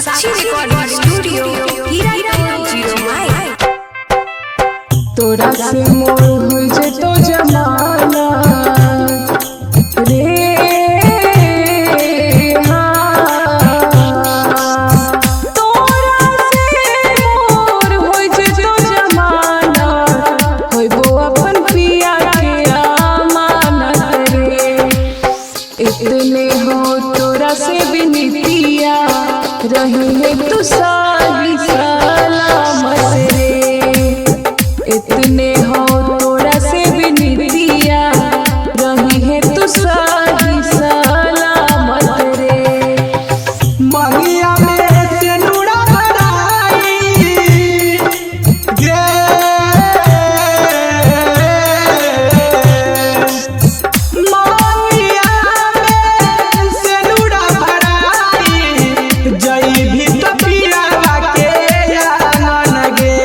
साक्षी recording studio हीरा 09 तोरा से मोर हो जतो जमाना रे तोरा से मोर हो जतो जमाना होइबो अपन पिया के अमानत रे इतने हो तोरा से बिनतिया रही है तू साही सलामत रे इतने हो तोरा से बिनतिया रही है तू साही सलामत रे महिया में सेनुरा भराई गे महिया में सेनुरा भराई जई भी तो पियावा के आंगन गे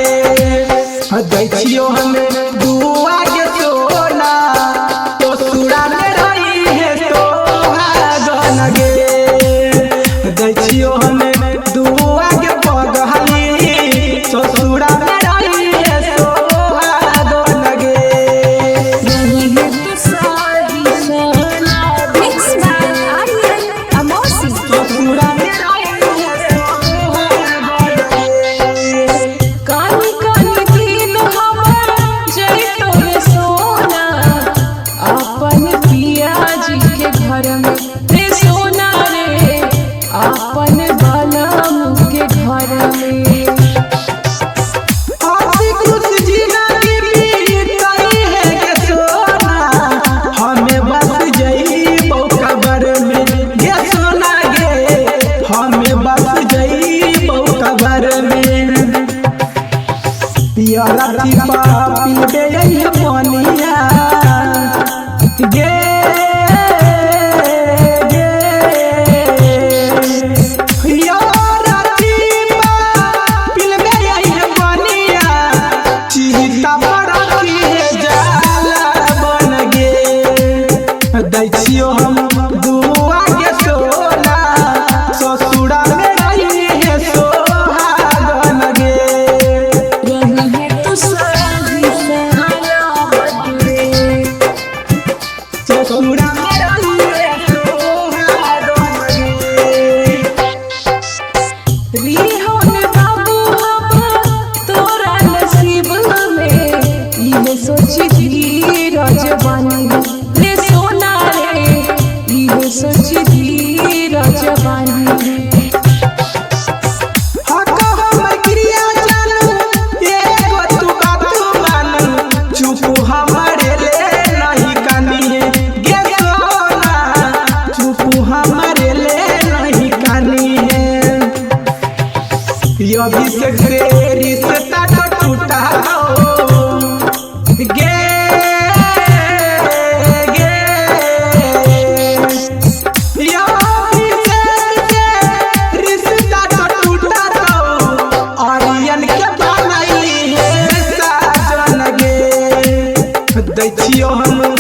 दैछियो हमें दुआ के सोना तो सुरा में रही है तो आंगन गे दैछियो हमें दुआ के पगहली ससुरा में रही है तो आंगन गे रही है तू साही सलामत मिक्स बाय आर्यन अमोसी ससुरा में रही है तो आंगन गे कानी कानी दिन हमर जइतो रे सोना अपन पिया जी के घर में रे सोना रे अपन बलम के घर में आशी खुश जिंदगी बीतई है के सोना हमें बस जइबो कबर में गे सोना गे हमें बस जइबो कबर में पियरा थिपा पीबे यही पानिया गे गे पियरा थिपा पीबे यही पानिया चिता बड़ा की जाला बन गे दैछियो हम दुआ के सोना ससुरा में रही है सोहागन गे रही है तू साही सलामत रे ससुरा में रही है सोहागन गे रिहोन बाबू हम तोरा नसीब में इहे सोची धीरज बानी रे सोना रे इहे सोची धीरज बानी हक हमर क्रिया जानू एगो तू बात मानू चुप हमारे ले नहीं कानी है गे सोना चुप हमारे ले नहीं कानी है अभिषेक से रिश्ता तो टूटा हो गे गे अभिषेक से रिश्ता तो टूटा हो आर्यन के बनाई है साजन गे दैछियो हम